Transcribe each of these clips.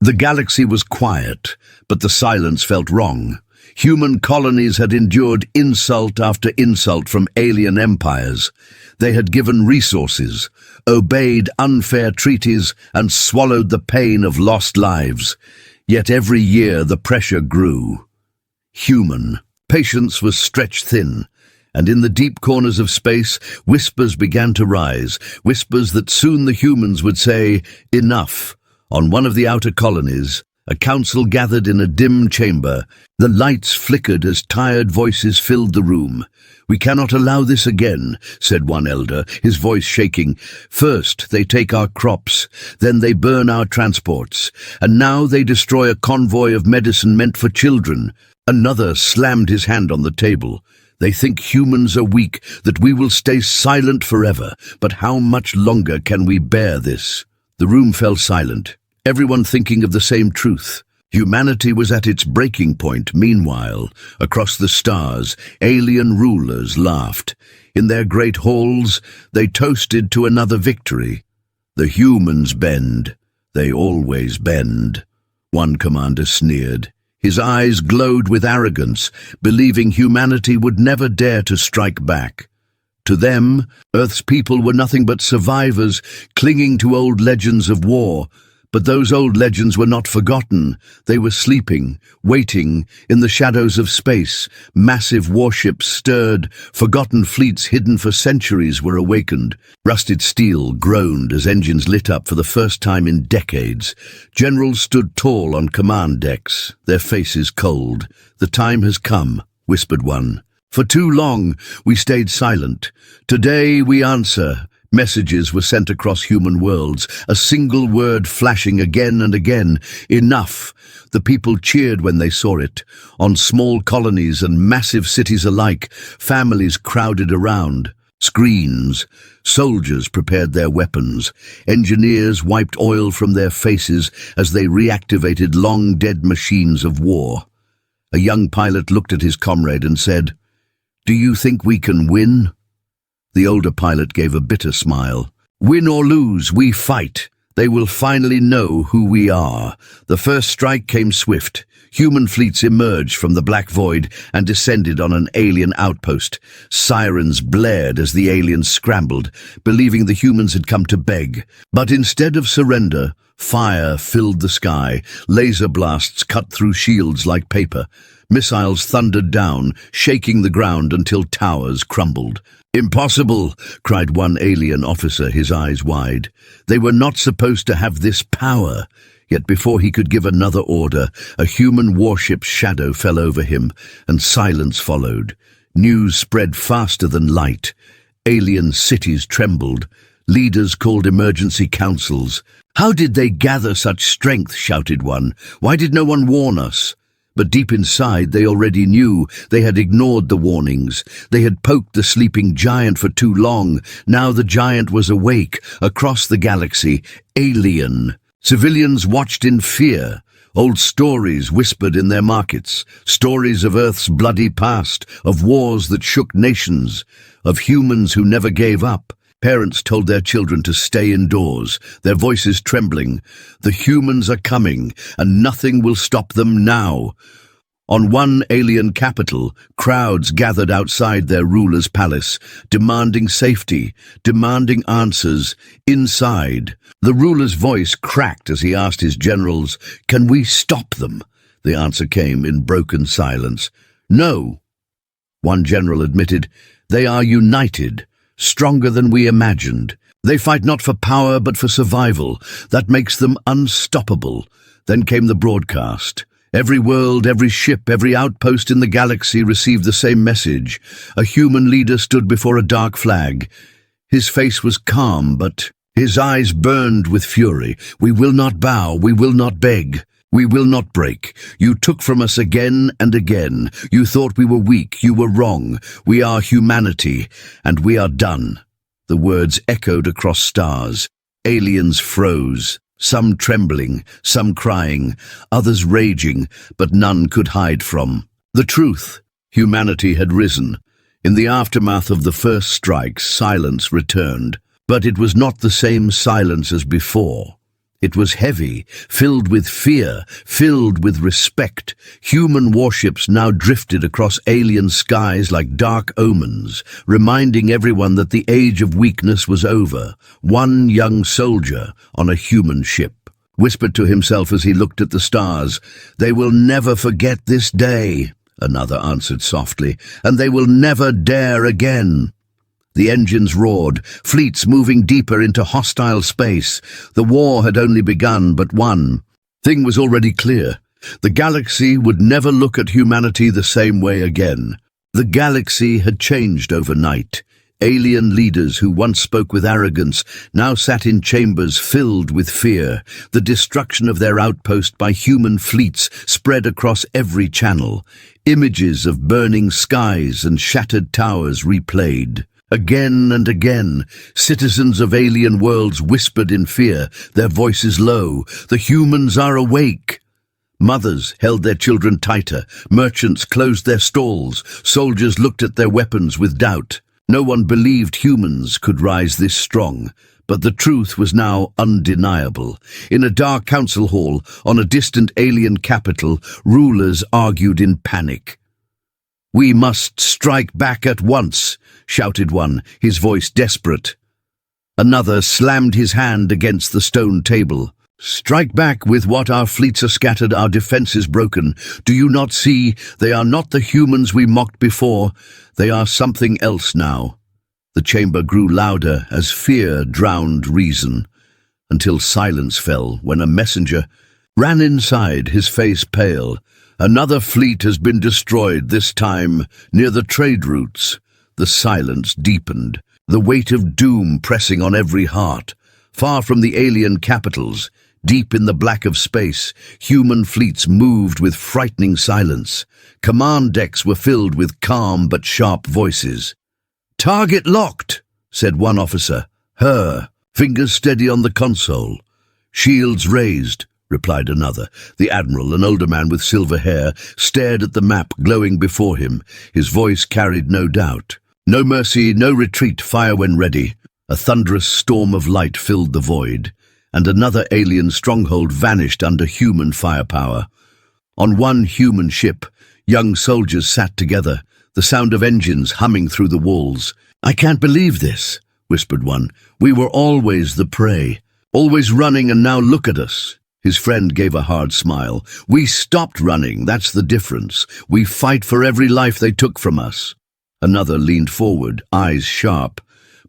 The galaxy was quiet, but the silence felt wrong. Human colonies had endured insult after insult from alien empires. They had given resources, obeyed unfair treaties, and swallowed the pain of lost lives. Yet every year the pressure grew. Human patience was stretched thin, and in the deep corners of space, whispers began to rise, whispers that soon the humans would say, "Enough." On one of the outer colonies, a council gathered in a dim chamber. The lights flickered as tired voices filled the room. "We cannot allow this again," said one elder, his voice shaking. "First they take our crops, then they burn our transports, and now they destroy a convoy of medicine meant for children." Another slammed his hand on the table. "They think humans are weak, that we will stay silent forever. But how much longer can we bear this?" The room fell silent, everyone thinking of the same truth. Humanity was at its breaking point. Meanwhile, across the stars, alien rulers laughed. In their great halls, they toasted to another victory. "The humans bend. They always bend," one commander sneered. His eyes glowed with arrogance, believing humanity would never dare to strike back. To them, Earth's people were nothing but survivors, clinging to old legends of war. But those old legends were not forgotten. They were sleeping, waiting, in the shadows of space. Massive warships stirred, forgotten fleets hidden for centuries were awakened. Rusted steel groaned as engines lit up for the first time in decades. Generals stood tall on command decks, their faces cold. "The time has come," whispered one. "For too long, we stayed silent. Today we answer." Messages were sent across human worlds, a single word flashing again and again: "Enough." The people cheered when they saw it. On small colonies and massive cities alike, families crowded around. Screens. Soldiers prepared their weapons. Engineers wiped oil from their faces as they reactivated long-dead machines of war. A young pilot looked at his comrade and said, "Do you think we can win?" The older pilot gave a bitter smile. "Win or lose, we fight. They will finally know who we are." The first strike came swift. Human fleets emerged from the black void and descended on an alien outpost. Sirens blared as the aliens scrambled, believing the humans had come to beg. But instead of surrender, fire filled the sky. Laser blasts cut through shields like paper. Missiles thundered down, shaking the ground until towers crumbled. "Impossible!" cried one alien officer, his eyes wide. They were not supposed to have this power. Yet before he could give another order, a human warship's shadow fell over him, and silence followed. News spread faster than light. Alien cities trembled. Leaders called emergency councils. "How did they gather such strength?" shouted one. "Why did no one warn us?" But deep inside they already knew. They had ignored the warnings. They had poked the sleeping giant for too long. Now the giant was awake, across the galaxy, alien. Civilians watched in fear. Old stories whispered in their markets. Stories of Earth's bloody past, of wars that shook nations, of humans who never gave up. Parents told their children to stay indoors, their voices trembling. "The humans are coming, and nothing will stop them now." On one alien capital, crowds gathered outside their ruler's palace, demanding safety, demanding answers. Inside, the ruler's voice cracked as he asked his generals, "Can we stop them?" The answer came in broken silence. "No." One general admitted, "They are united. Stronger than we imagined. They fight not for power but for survival. That makes them unstoppable." Then came the broadcast. Every world, every ship, every outpost in the galaxy received the same message. A human leader stood before a dark flag. His face was calm, but his eyes burned with fury. "We will not bow, we will not beg. We will not break. You took from us again and again. You thought we were weak. You were wrong. We are humanity, and we are done." The words echoed across stars. Aliens froze, some trembling, some crying, others raging, but none could hide from the truth. Humanity had risen. In the aftermath of the first strike, silence returned. But it was not the same silence as before. It was heavy, filled with fear, filled with respect. Human warships now drifted across alien skies like dark omens, reminding everyone that the age of weakness was over. One young soldier on a human ship whispered to himself as he looked at the stars, "They will never forget this day." Another answered softly, "And they will never dare again." The engines roared, fleets moving deeper into hostile space. The war had only begun, but one thing was already clear. The galaxy would never look at humanity the same way again. The galaxy had changed overnight. Alien leaders who once spoke with arrogance now sat in chambers filled with fear. The destruction of their outpost by human fleets spread across every channel. Images of burning skies and shattered towers replayed. Again and again, citizens of alien worlds whispered in fear, their voices low, "The humans are awake." Mothers held their children tighter, merchants closed their stalls, soldiers looked at their weapons with doubt. No one believed humans could rise this strong, but the truth was now undeniable. In a dark council hall on a distant alien capital, rulers argued in panic. "We must strike back at once," shouted one, his voice desperate. Another slammed his hand against the stone table. "Strike back with what? Our fleets are scattered, our defenses broken. Do you not see? They are not the humans we mocked before. They are something else now." The chamber grew louder as fear drowned reason, until silence fell when a messenger ran inside, his face pale. "Another fleet has been destroyed, this time near the trade routes." The silence deepened, the weight of doom pressing on every heart. Far from the alien capitals, deep in the black of space, human fleets moved with frightening silence. Command decks were filled with calm but sharp voices. "Target locked," said one officer. "Her," fingers steady on the console. "Shields raised," replied another. The admiral, an older man with silver hair, stared at the map glowing before him. His voice carried no doubt. "No mercy, no retreat, fire when ready." A thunderous storm of light filled the void, and another alien stronghold vanished under human firepower. On one human ship, young soldiers sat together, the sound of engines humming through the walls. "I can't believe this," whispered one. "We were always the prey, always running, and now look at us." His friend gave a hard smile. "We stopped running, that's the difference. We fight for every life they took from us." Another leaned forward, eyes sharp.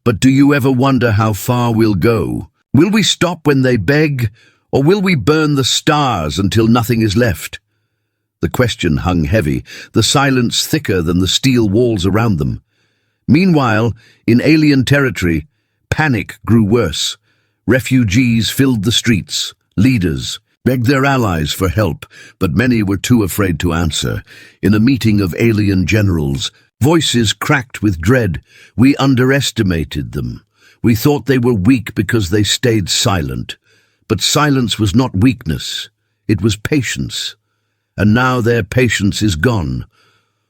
"But do you ever wonder how far we'll go? Will we stop when they beg, or will we burn the stars until nothing is left?" The question hung heavy, the silence thicker than the steel walls around them. Meanwhile, in alien territory, panic grew worse. Refugees filled the streets. Leaders begged their allies for help, but many were too afraid to answer. In a meeting of alien generals, voices cracked with dread. "We underestimated them. We thought they were weak because they stayed silent." But silence was not weakness. It was patience. And now their patience is gone.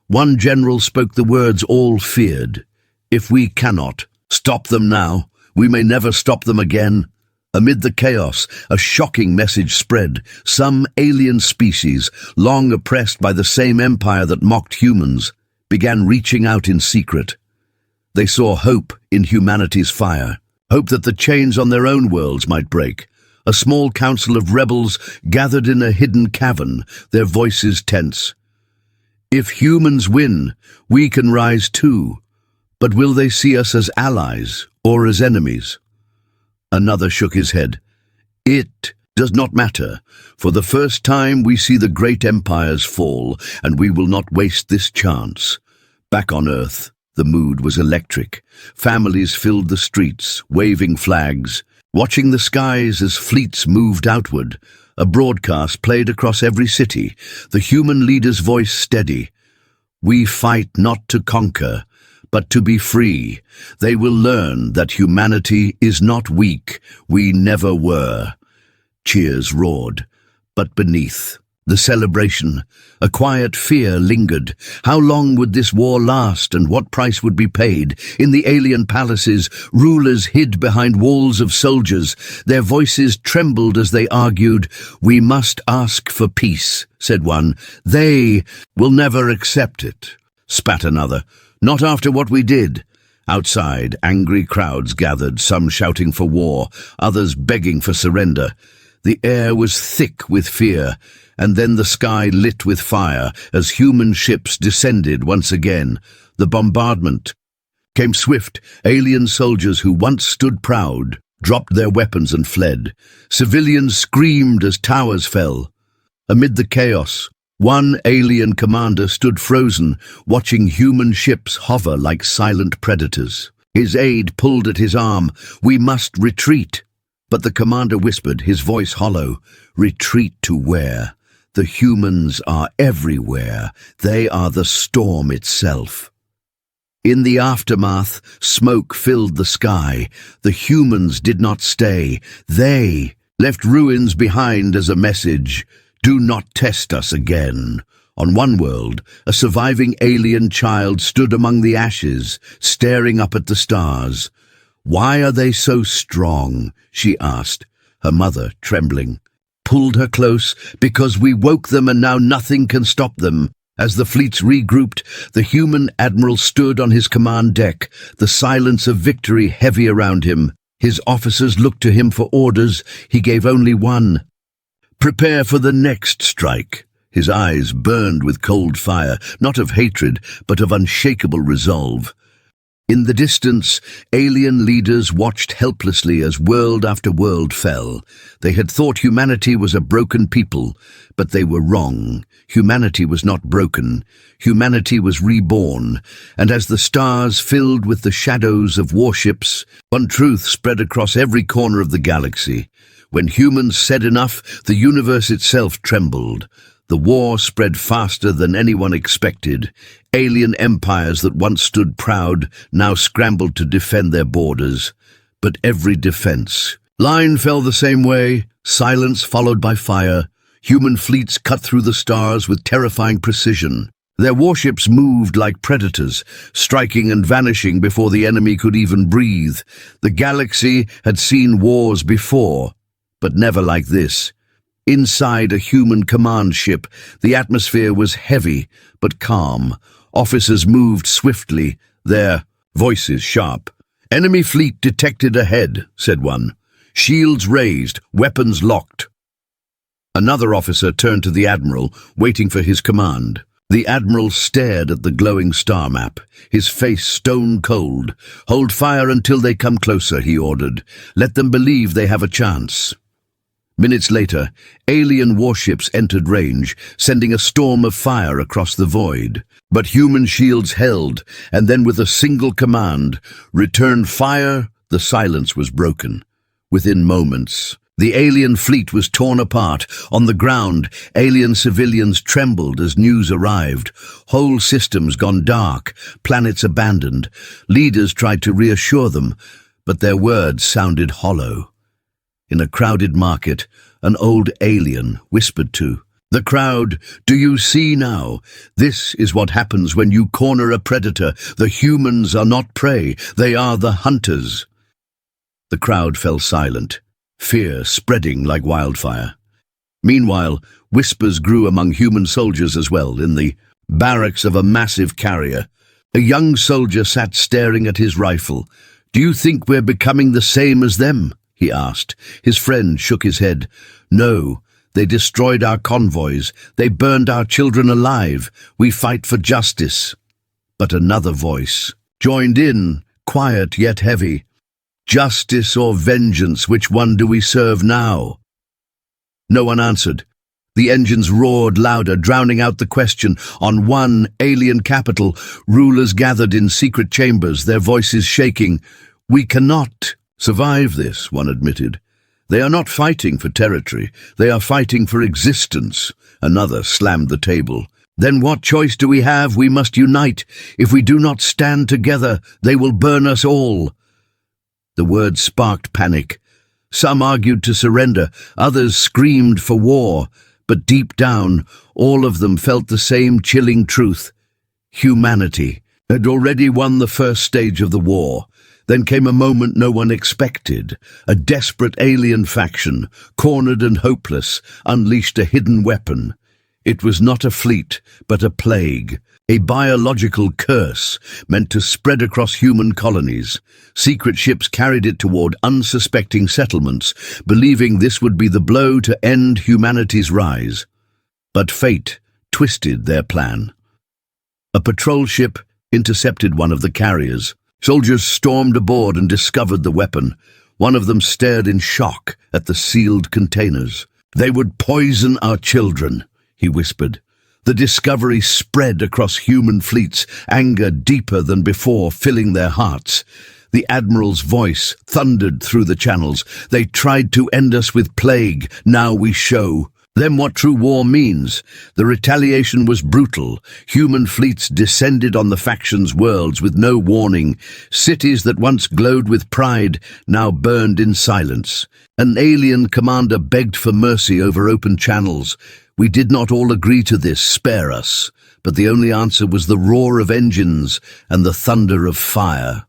One general spoke the words all feared. "If we cannot stop them now, we may never stop them again." Amid the chaos, a shocking message spread. Some alien species, long oppressed by the same empire that mocked humans, began reaching out in secret. They saw hope in humanity's fire, hope that the chains on their own worlds might break. A small council of rebels gathered in a hidden cavern, their voices tense. "If humans win, we can rise too. But will they see us as allies or as enemies?" Another shook his head. "It does not matter. For the first time we see the great empires fall, and we will not waste this chance." Back on Earth, the mood was electric. Families filled the streets, waving flags, watching the skies as fleets moved outward. A broadcast played across every city, the human leader's voice steady. "We fight not to conquer, but to be free. They will learn that humanity is not weak. We never were." Cheers roared, but beneath, The celebration, a quiet fear lingered. How long would this war last, and what price would be paid? In the alien palaces, rulers hid behind walls of soldiers. Their voices trembled as they argued. "We must ask for peace," said one. "They will never accept it," spat another. "Not after what we did." Outside, angry crowds gathered, some shouting for war, others begging for surrender. The air was thick with fear, and then the sky lit with fire as human ships descended once again. The bombardment came swift. Alien soldiers who once stood proud dropped their weapons and fled. Civilians screamed as towers fell. Amid the chaos, one alien commander stood frozen, watching human ships hover like silent predators. His aide pulled at his arm. "We must retreat." But the commander whispered, his voice hollow, "Retreat to where? The humans are everywhere. They are the storm itself." In the aftermath, smoke filled the sky. The humans did not stay. They left ruins behind as a message. "Do not test us again." On one world, a surviving alien child stood among the ashes, staring up at the stars. "Why are they so strong?" she asked. Her mother, trembling, pulled her close. "Because we woke them and now nothing can stop them." As the fleets regrouped, the human admiral stood on his command deck, the silence of victory heavy around him. His officers looked to him for orders. He gave only one: "Prepare for the next strike." His eyes burned with cold fire, not of hatred, but of unshakable resolve. In the distance, alien leaders watched helplessly as world after world fell. They had thought humanity was a broken people, but they were wrong. Humanity was not broken. Humanity was reborn, and as the stars filled with the shadows of warships, one truth spread across every corner of the galaxy. When humans said enough, the universe itself trembled. The war spread faster than anyone expected. Alien empires that once stood proud now scrambled to defend their borders. But every defense line fell the same way, silence followed by fire. Human fleets cut through the stars with terrifying precision. Their warships moved like predators, striking and vanishing before the enemy could even breathe. The galaxy had seen wars before, but never like this. Inside a human command ship, the atmosphere was heavy but calm. Officers moved swiftly, their voices sharp. "Enemy fleet detected ahead," said one. Shields raised, weapons locked. Another officer turned to the admiral, waiting for his command. The admiral stared at the glowing star map, his face stone cold. "Hold fire until they come closer," he ordered. "Let them believe they have a chance." Minutes later, alien warships entered range, sending a storm of fire across the void. But human shields held, and then with a single command, "Return fire," the silence was broken. Within moments, the alien fleet was torn apart. On the ground, alien civilians trembled as news arrived. Whole systems gone dark, planets abandoned. Leaders tried to reassure them, but their words sounded hollow. In a crowded market, an old alien whispered to the crowd, "Do you see now? This is what happens when you corner a predator. The humans are not prey, they are the hunters." The crowd fell silent, fear spreading like wildfire. Meanwhile, whispers grew among human soldiers as well. In the barracks of a massive carrier, a young soldier sat staring at his rifle. "Do you think we're becoming the same as them?" he asked. His friend shook his head. "No, they destroyed our convoys. They burned our children alive. We fight for justice." But another voice joined in, quiet yet heavy. "Justice or vengeance, which one do we serve now?" No one answered. The engines roared louder, drowning out the question. On one alien capital, rulers gathered in secret chambers, their voices shaking. "We cannot survive this," one admitted. "They are not fighting for territory. They are fighting for existence." Another slammed the table. "Then what choice do we have? We must unite. If we do not stand together, they will burn us all." The words sparked panic. Some argued to surrender, others screamed for war. But deep down, all of them felt the same chilling truth. Humanity had already won the first stage of the war. Then came a moment no one expected. A desperate alien faction, cornered and hopeless, unleashed a hidden weapon. It was not a fleet, but a plague, a biological curse meant to spread across human colonies. Secret ships carried it toward unsuspecting settlements, believing this would be the blow to end humanity's rise. But fate twisted their plan. A patrol ship intercepted one of the carriers. Soldiers stormed aboard and discovered the weapon. One of them stared in shock at the sealed containers. "They would poison our children," he whispered. The discovery spread across human fleets, anger deeper than before filling their hearts. The admiral's voice thundered through the channels. "They tried to end us with plague, now we show them what true war means." The retaliation was brutal. Human fleets descended on the factions' worlds with no warning. Cities that once glowed with pride now burned in silence. An alien commander begged for mercy over open channels. "We did not all agree to this, spare us." But the only answer was the roar of engines and the thunder of fire.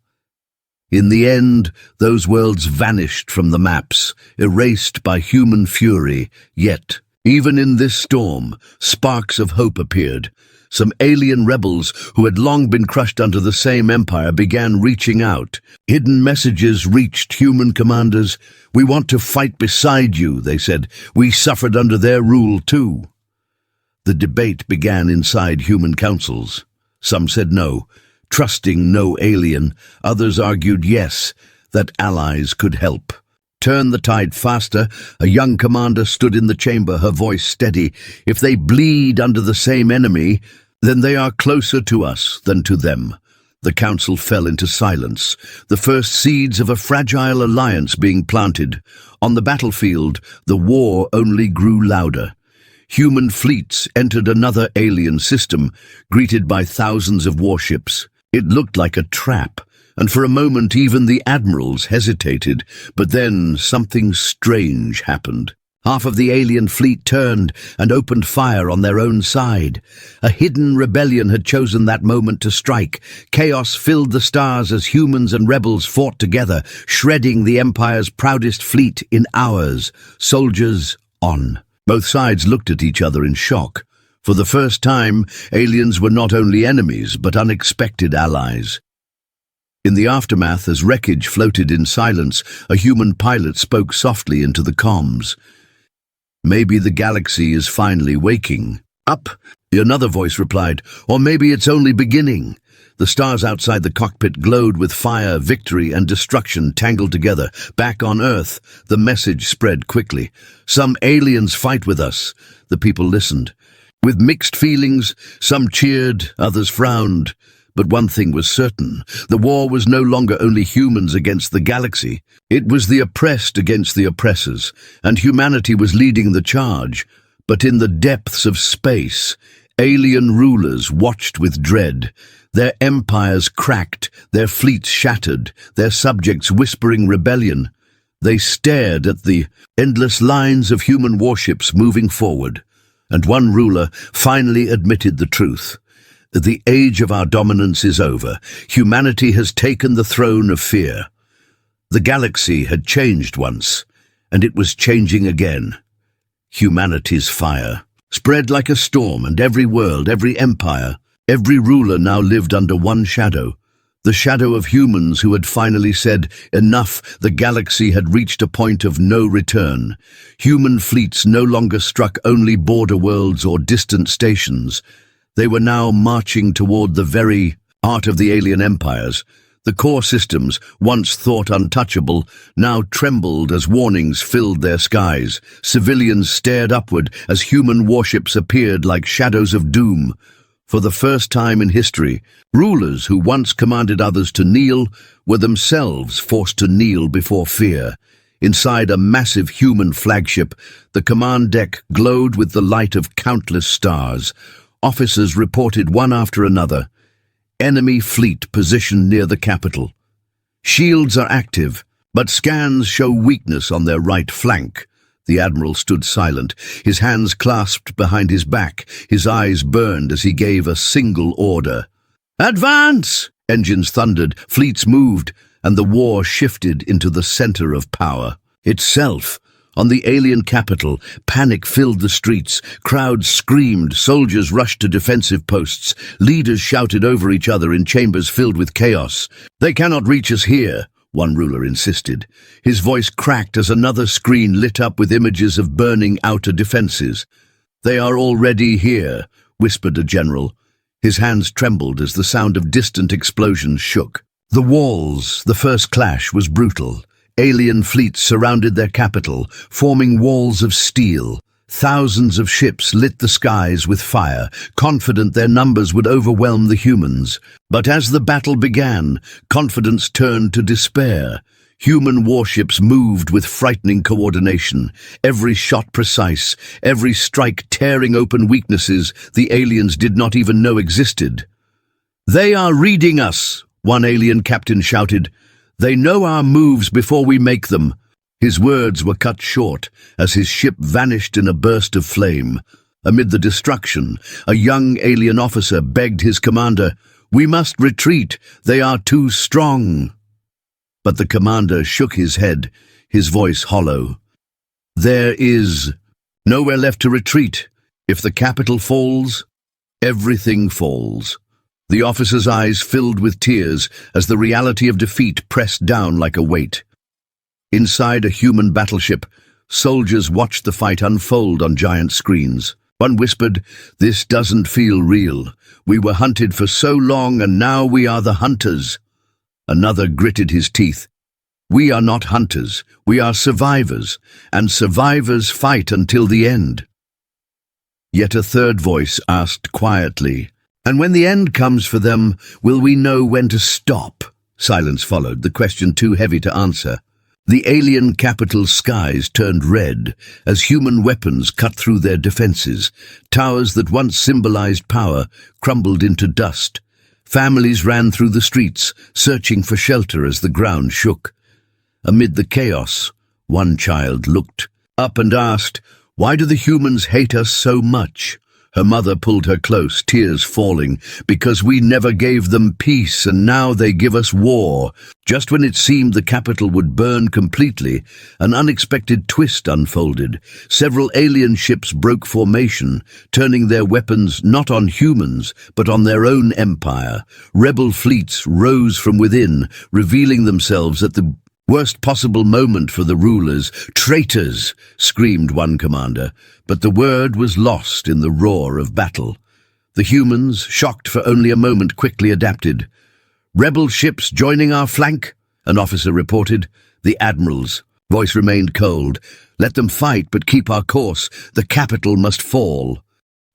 In the end, those worlds vanished from the maps, erased by human fury. Yet, even in this storm, sparks of hope appeared. Some alien rebels who had long been crushed under the same empire began reaching out. Hidden messages reached human commanders. "We want to fight beside you," they said. "We suffered under their rule too." The debate began inside human councils. Some said no, trusting no alien. Others argued yes, that allies could help. Turn the tide faster. A young commander stood in the chamber, her voice steady. "If they bleed under the same enemy, then they are closer to us than to them." The council fell into silence, the first seeds of a fragile alliance being planted. On the battlefield, the war only grew louder. Human fleets entered another alien system, greeted by thousands of warships. It looked like a trap, and for a moment even the admirals hesitated. But then something strange happened. Half of the alien fleet turned and opened fire on their own side. A hidden rebellion had chosen that moment to strike. Chaos filled the stars as humans and rebels fought together, shredding the Empire's proudest fleet in hours. Soldiers on. Both sides looked at each other in shock. For the first time, aliens were not only enemies, but unexpected allies. In the aftermath, as wreckage floated in silence, a human pilot spoke softly into the comms. "Maybe the galaxy is finally waking up," another voice replied, "or maybe it's only beginning." The stars outside the cockpit glowed with fire, victory, and destruction tangled together. Back on Earth, the message spread quickly. "Some aliens fight with us." The people listened. With mixed feelings, some cheered, others frowned. But one thing was certain. The war was no longer only humans against the galaxy. It was the oppressed against the oppressors, and humanity was leading the charge. But in the depths of space, alien rulers watched with dread. Their empires cracked, their fleets shattered, their subjects whispering rebellion. They stared at the endless lines of human warships moving forward. And one ruler finally admitted the truth. The age of our dominance is over. Humanity has taken the throne of fear. The galaxy had changed once, and it was changing again. Humanity's fire spread like a storm, and every world, every empire, every ruler now lived under one shadow. The shadow of humans who had finally said, enough. The galaxy had reached a point of no return. Human fleets no longer struck only border worlds or distant stations. They were now marching toward the very heart of the alien empires. The core systems, once thought untouchable, now trembled as warnings filled their skies. Civilians stared upward as human warships appeared like shadows of doom. For the first time in history, rulers who once commanded others to kneel were themselves forced to kneel before fear. Inside a massive human flagship, the command deck glowed with the light of countless stars. Officers reported one after another. Enemy fleet positioned near the capital. Shields are active, but scans show weakness on their right flank. The admiral stood silent, his hands clasped behind his back, his eyes burned as he gave a single order. "Advance!" Engines thundered, fleets moved, and the war shifted into the center of power itself. On the alien capital, panic filled the streets, crowds screamed, soldiers rushed to defensive posts, leaders shouted over each other in chambers filled with chaos. "They cannot reach us here," one ruler insisted. His voice cracked as another screen lit up with images of burning outer defenses. "They are already here," whispered a general. His hands trembled as the sound of distant explosions shook. The walls, the first clash was brutal. Alien fleets surrounded their capital, forming walls of steel. Thousands of ships lit the skies with fire, confident their numbers would overwhelm the humans. But as the battle began, confidence turned to despair. Human warships moved with frightening coordination, every shot precise, every strike tearing open weaknesses the aliens did not even know existed. "They are reading us," one alien captain shouted. "They know our moves before we make them." His words were cut short as his ship vanished in a burst of flame. Amid the destruction, a young alien officer begged his commander, "We must retreat. They are too strong." But the commander shook his head, his voice hollow. "There is nowhere left to retreat. If the capital falls, everything falls." The officer's eyes filled with tears as the reality of defeat pressed down like a weight. Inside a human battleship, soldiers watched the fight unfold on giant screens. One whispered, "This doesn't feel real. We were hunted for so long and now we are the hunters." Another gritted his teeth. "We are not hunters, we are survivors, and survivors fight until the end." Yet a third voice asked quietly, "And when the end comes for them, will we know when to stop?" Silence followed, the question too heavy to answer. The alien capital's skies turned red as human weapons cut through their defenses. Towers that once symbolized power crumbled into dust. Families ran through the streets, searching for shelter as the ground shook. Amid the chaos, one child looked up and asked, "Why do the humans hate us so much?" Her mother pulled her close, tears falling, "Because we never gave them peace, and now they give us war." Just when it seemed the capital would burn completely, an unexpected twist unfolded. Several alien ships broke formation, turning their weapons not on humans, but on their own empire. Rebel fleets rose from within, revealing themselves at the worst possible moment for the rulers. "Traitors!" screamed one commander, but the word was lost in the roar of battle. The humans, shocked for only a moment, quickly adapted. "Rebel ships joining our flank," an officer reported. The admiral's voice remained cold. "Let them fight, but keep our course. The capital must fall."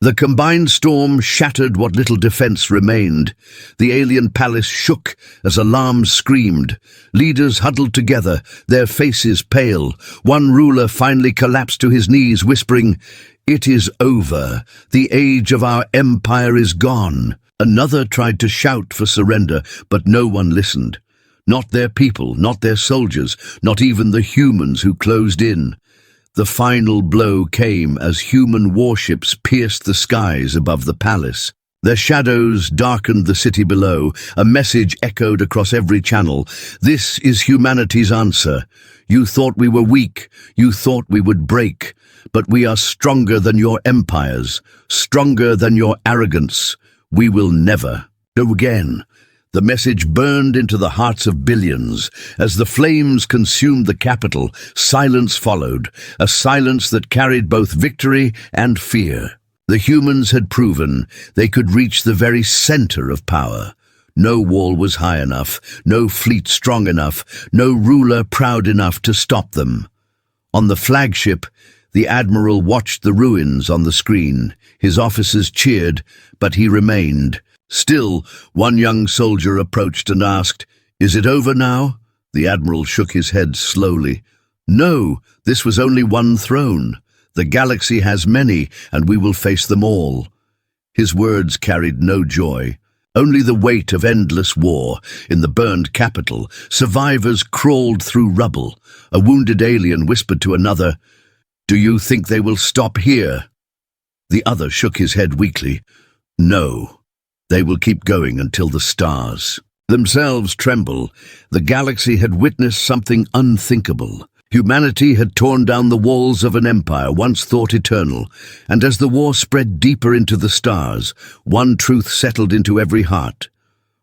The combined storm shattered what little defense remained. The alien palace shook as alarms screamed. Leaders huddled together, their faces pale. One ruler finally collapsed to his knees, whispering, "It is over. The age of our empire is gone." Another tried to shout for surrender, but no one listened. Not their people, not their soldiers, not even the humans who closed in. The final blow came as human warships pierced the skies above the palace. Their shadows darkened the city below. A message echoed across every channel. "This is humanity's answer. You thought we were weak. You thought we would break. But we are stronger than your empires, stronger than your arrogance. We will never go again." The message burned into the hearts of billions. As the flames consumed the capital, silence followed, a silence that carried both victory and fear. The humans had proven they could reach the very center of power. No wall was high enough, no fleet strong enough, no ruler proud enough to stop them. On the flagship, the admiral watched the ruins on the screen. His officers cheered, but he remained. Still, one young soldier approached and asked, "Is it over now?" The admiral shook his head slowly. "No, this was only one throne. The galaxy has many, and we will face them all." His words carried no joy, only the weight of endless war. In the burned capital, survivors crawled through rubble. A wounded alien whispered to another, Do you think they will stop here? The other shook his head weakly. No, they will keep going until the stars themselves tremble. The galaxy had witnessed something unthinkable. Humanity had torn down the walls of an empire once thought eternal, and as the war spread deeper into the stars, one truth settled into every heart.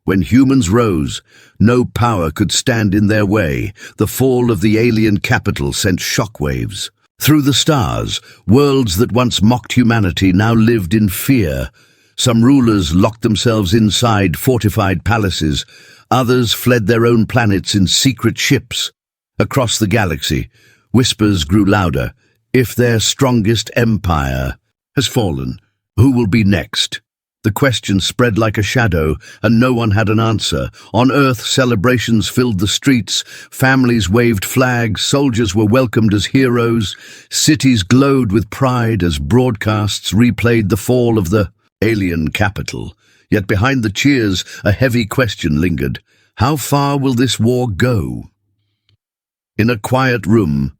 When humans rose, no power could stand in their way. The fall of the alien capital sent shockwaves. Through the stars, worlds that once mocked humanity now lived in fear. Some rulers locked themselves inside fortified palaces. Others fled their own planets in secret ships. Across the galaxy, whispers grew louder. If their strongest empire has fallen, who will be next? The question spread like a shadow, and no one had an answer. On Earth, celebrations filled the streets. Families waved flags. Soldiers were welcomed as heroes. Cities glowed with pride as broadcasts replayed the fall of the alien capital. Yet behind the cheers, a heavy question lingered. How far will this war go? In a quiet room,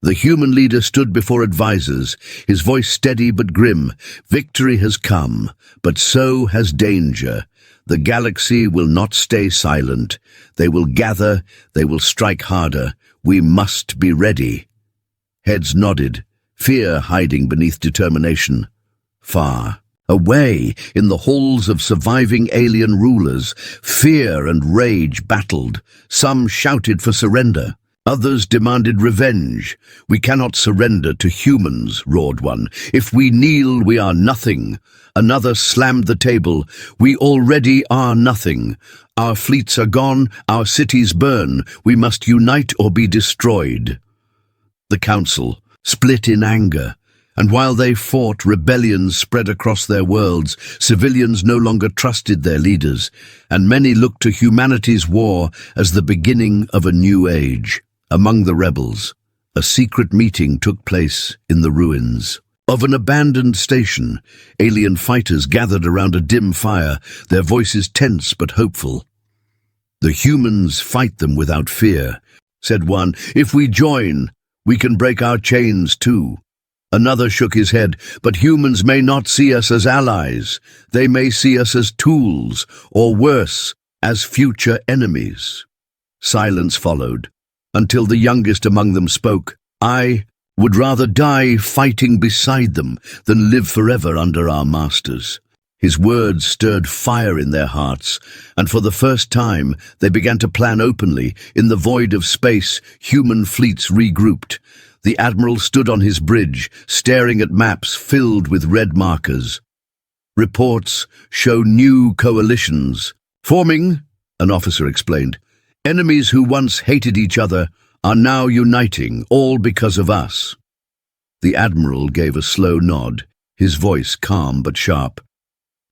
the human leader stood before advisors, his voice steady but grim. Victory has come, but so has danger. The galaxy will not stay silent. They will gather, they will strike harder. We must be ready. Heads nodded, fear hiding beneath determination. Far away, in the halls of surviving alien rulers, fear and rage battled. Some shouted for surrender. Others demanded revenge. We cannot surrender to humans, roared one. If we kneel, we are nothing. Another slammed the table. We already are nothing. Our fleets are gone, our cities burn. We must unite or be destroyed. The council split in anger, and while they fought, rebellions spread across their worlds. Civilians no longer trusted their leaders, and many looked to humanity's war as the beginning of a new age. Among the rebels, a secret meeting took place in the ruins of an abandoned station. Alien fighters gathered around a dim fire, their voices tense but hopeful. The humans fight them without fear, said one. If we join, we can break our chains too. Another shook his head. But humans may not see us as allies. They may see us as tools, or worse, as future enemies. Silence followed, until the youngest among them spoke. I would rather die fighting beside them than live forever under our masters. His words stirred fire in their hearts, and for the first time they began to plan openly. In the void of space, human fleets regrouped. The admiral stood on his bridge, staring at maps filled with red markers. Reports show new coalitions forming, an officer explained. Enemies who once hated each other are now uniting, all because of us. The admiral gave a slow nod, his voice calm but sharp.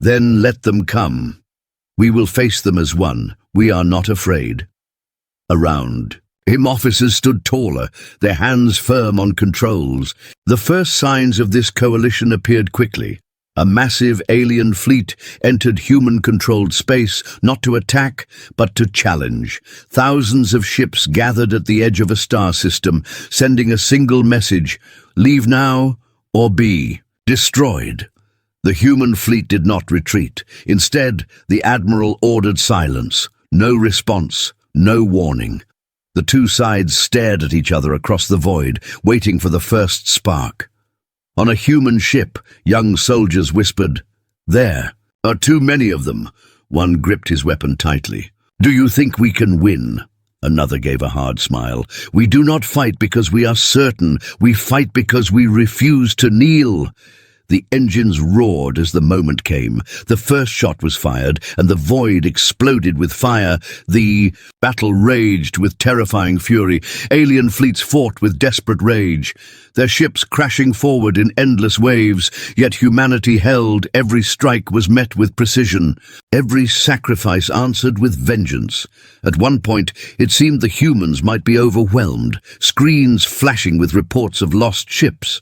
Then let them come. We will face them as one. We are not afraid. Around him, officers stood taller, their hands firm on controls. The first signs of this coalition appeared quickly. A massive alien fleet entered human-controlled space, not to attack, but to challenge. Thousands of ships gathered at the edge of a star system, sending a single message: leave now or be destroyed. The human fleet did not retreat. Instead, the admiral ordered silence. No response, no warning. The two sides stared at each other across the void, waiting for the first spark. On a human ship, young soldiers whispered, "There are too many of them." One gripped his weapon tightly. "Do you think we can win?" Another gave a hard smile. "We do not fight because we are certain. We fight because we refuse to kneel." The engines roared as the moment came. The first shot was fired, and the void exploded with fire. The battle raged with terrifying fury. Alien fleets fought with desperate rage, their ships crashing forward in endless waves. Yet humanity held. Every strike was met with precision. Every sacrifice answered with vengeance. At one point, it seemed the humans might be overwhelmed, screens flashing with reports of lost ships.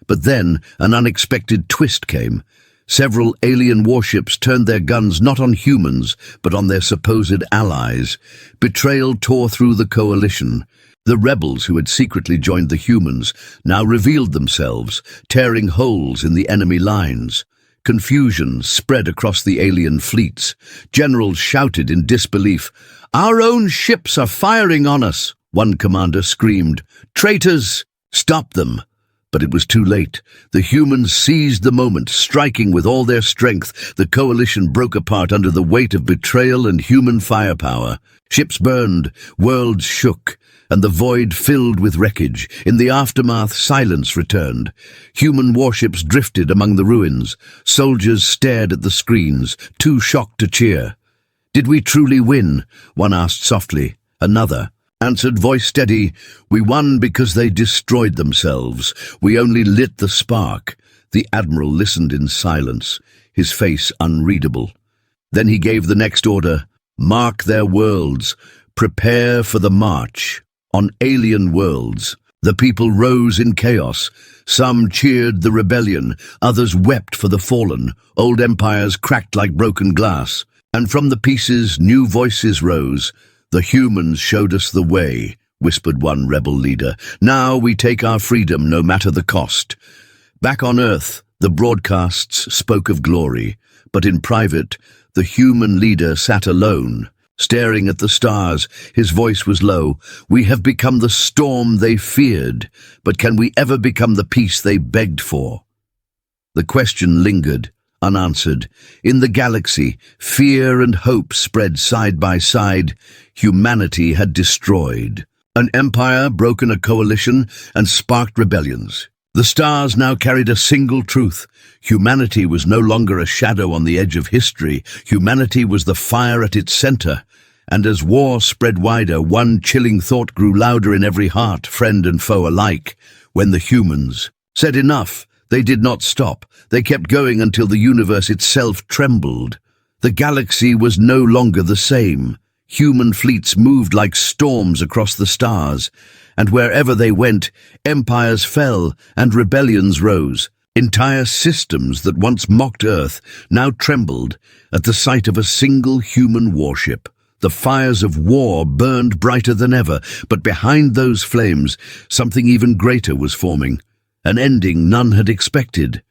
But then an unexpected twist came. Several alien warships turned their guns not on humans, but on their supposed allies. Betrayal tore through the coalition. The rebels who had secretly joined the humans now revealed themselves, tearing holes in the enemy lines. Confusion spread across the alien fleets. Generals shouted in disbelief, "Our own ships are firing on us!" One commander screamed, "Traitors! Stop them!" But it was too late. The humans seized the moment, striking with all their strength. The coalition broke apart under the weight of betrayal and human firepower. Ships burned, worlds shook, and the void filled with wreckage. In the aftermath, silence returned. Human warships drifted among the ruins. Soldiers stared at the screens, too shocked to cheer. "Did we truly win?" one asked softly. Another answered, voice steady, "We won because they destroyed themselves. We only lit the spark." The admiral listened in silence, his face unreadable. Then he gave the next order, "Mark their worlds. Prepare for the march." On alien worlds, the people rose in chaos. Some cheered the rebellion, others wept for the fallen. Old empires cracked like broken glass. And from the pieces, new voices rose. "The humans showed us the way," whispered one rebel leader. "Now we take our freedom, no matter the cost." Back on Earth, the broadcasts spoke of glory, but in private, the human leader sat alone, staring at the stars. His voice was low. "We have become the storm they feared, but can we ever become the peace they begged for?" The question lingered, unanswered. In the galaxy, fear and hope spread side by side. Humanity had destroyed. An empire broken a coalition and sparked rebellions. The stars now carried a single truth. Humanity was no longer a shadow on the edge of history. Humanity was the fire at its center. And as war spread wider, one chilling thought grew louder in every heart, friend and foe alike. When the humans said enough, they did not stop. They kept going until the universe itself trembled. The galaxy was no longer the same. Human fleets moved like storms across the stars, and wherever they went, empires fell and rebellions rose. Entire systems that once mocked Earth now trembled at the sight of a single human warship. The fires of war burned brighter than ever, but behind those flames, something even greater was forming, an ending none had expected.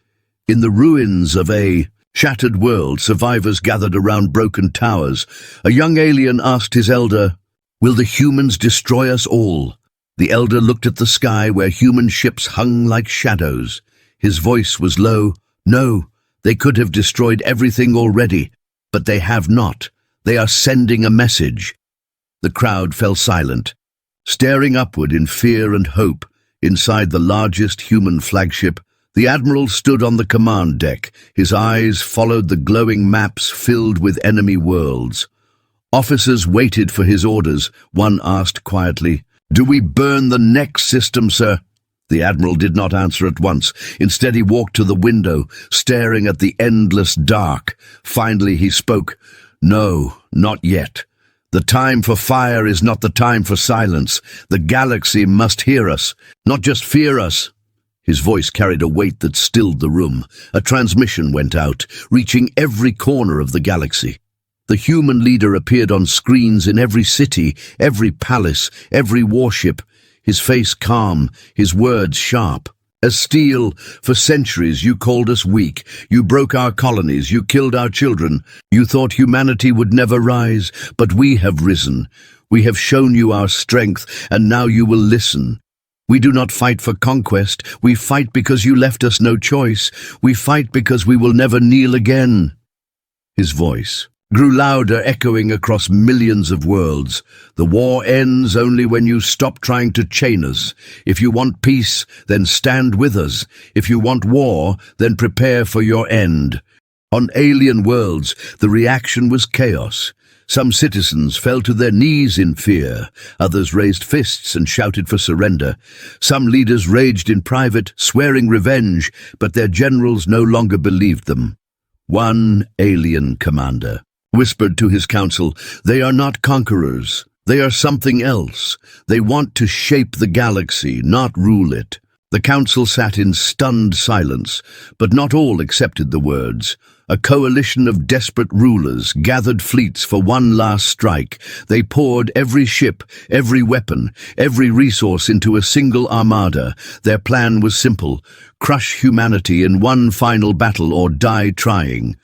In the ruins of a shattered world, survivors gathered around broken towers. A young alien asked his elder, "Will the humans destroy us all?" The elder looked at the sky where human ships hung like shadows. His voice was low. "No, they could have destroyed everything already, but they have not. They are sending a message." The crowd fell silent, staring upward in fear and hope. Inside the largest human flagship, the admiral stood on the command deck. His eyes followed the glowing maps filled with enemy worlds. Officers waited for his orders. One asked quietly, "Do we burn the next system, sir?" The admiral did not answer at once. Instead, he walked to the window, staring at the endless dark. Finally, he spoke, "No, not yet. The time for fire is not the time for silence. The galaxy must hear us, not just fear us." His voice carried a weight that stilled the room. A transmission went out, reaching every corner of the galaxy. The human leader appeared on screens in every city, every palace, every warship, his face calm, his words sharp. "As steel, for centuries you called us weak. You broke our colonies, you killed our children. You thought humanity would never rise, but we have risen. We have shown you our strength, and now you will listen. We do not fight for conquest. We fight because you left us no choice. We fight because we will never kneel again." His voice grew louder, echoing across millions of worlds. "The war ends only when you stop trying to chain us. If you want peace, then stand with us. If you want war, then prepare for your end." On alien worlds, the reaction was chaos. Some citizens fell to their knees in fear. Others raised fists and shouted for surrender. Some leaders raged in private, swearing revenge, but their generals no longer believed them. One alien commander whispered to his council, "They are not conquerors. They are something else. They want to shape the galaxy, not rule it." The council sat in stunned silence, but not all accepted the words. A coalition of desperate rulers gathered fleets for one last strike. They poured every ship, every weapon, every resource into a single armada. Their plan was simple: crush humanity in one final battle or die trying.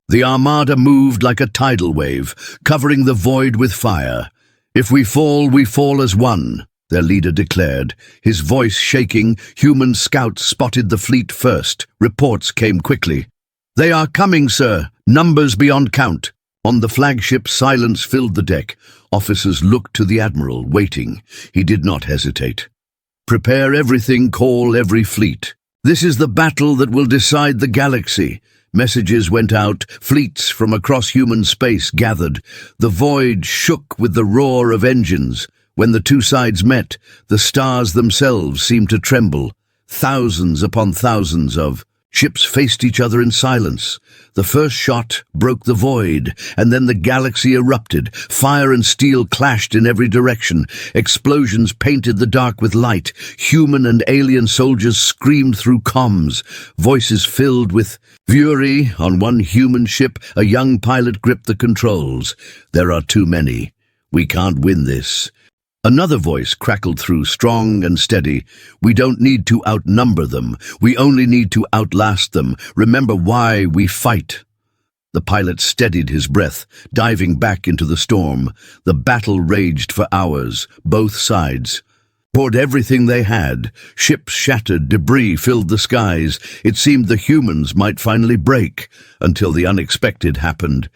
The armada moved like a tidal wave, covering the void with fire. "If we fall as one," their leader declared, his voice shaking. Human scouts spotted the fleet first. Reports came quickly. "They are coming, sir. Numbers beyond count." On the flagship, silence filled the deck. Officers looked to the admiral, waiting. He did not hesitate. "Prepare everything, call every fleet. This is the battle that will decide the galaxy." Messages went out. Fleets from across human space gathered. The void shook with the roar of engines. When the two sides met, the stars themselves seemed to tremble. Thousands upon thousands of ships faced each other in silence. The first shot broke the void, and then the galaxy erupted. Fire and steel clashed in every direction. Explosions painted the dark with light. Human and alien soldiers screamed through comms. Voices filled with fury. On one human ship, a young pilot gripped the controls. "There are too many. We can't win this." Another voice crackled through, strong and steady. "We don't need to outnumber them. We only need to outlast them. Remember why we fight." The pilot steadied his breath, diving back into the storm. The battle raged for hours. Both sides poured everything they had. Ships shattered, debris filled the skies. It seemed the humans might finally break, until the unexpected happened.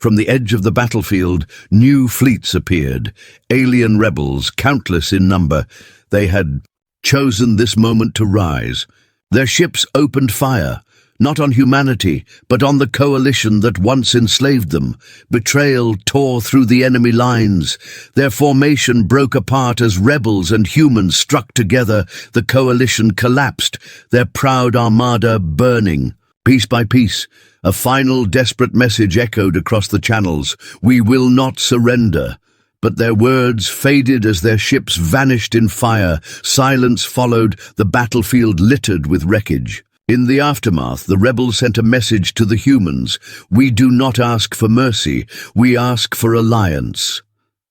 From the edge of the battlefield, new fleets appeared. Alien rebels, countless in number. They had chosen this moment to rise. Their ships opened fire, not on humanity, but on the coalition that once enslaved them. Betrayal tore through the enemy lines. Their formation broke apart as rebels and humans struck together. The coalition collapsed, their proud armada burning. Piece by piece, a final desperate message echoed across the channels: "We will not surrender." But their words faded as their ships vanished in fire. Silence followed, the battlefield littered with wreckage. In the aftermath, the rebels sent a message to the humans: "We do not ask for mercy, we ask for alliance."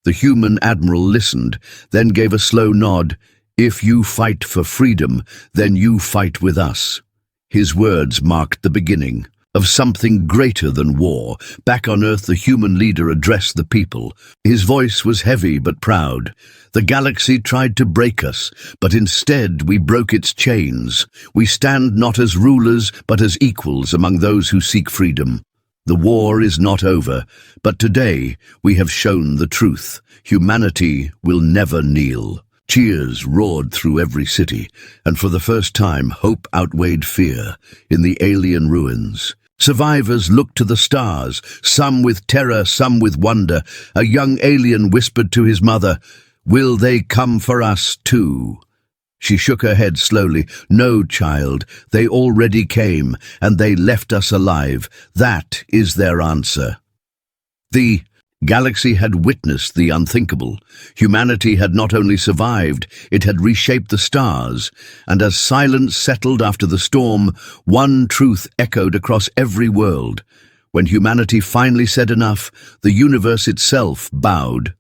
The human admiral listened, then gave a slow nod. "If you fight for freedom, then you fight with us." His words marked the beginning of something greater than war. Back on Earth, the human leader addressed the people. His voice was heavy but proud. "The galaxy tried to break us, but instead we broke its chains. We stand not as rulers, but as equals among those who seek freedom. The war is not over, but today we have shown the truth. Humanity will never kneel." Cheers roared through every city, and for the first time hope outweighed fear in the alien ruins. Survivors looked to the stars, some with terror, some with wonder. A young alien whispered to his mother, "Will they come for us too?" She shook her head slowly. "No, child, they already came, and they left us alive. That is their answer." The galaxy had witnessed the unthinkable. Humanity had not only survived, it had reshaped the stars, and as silence settled after the storm, one truth echoed across every world. When humanity finally said enough, the universe itself bowed.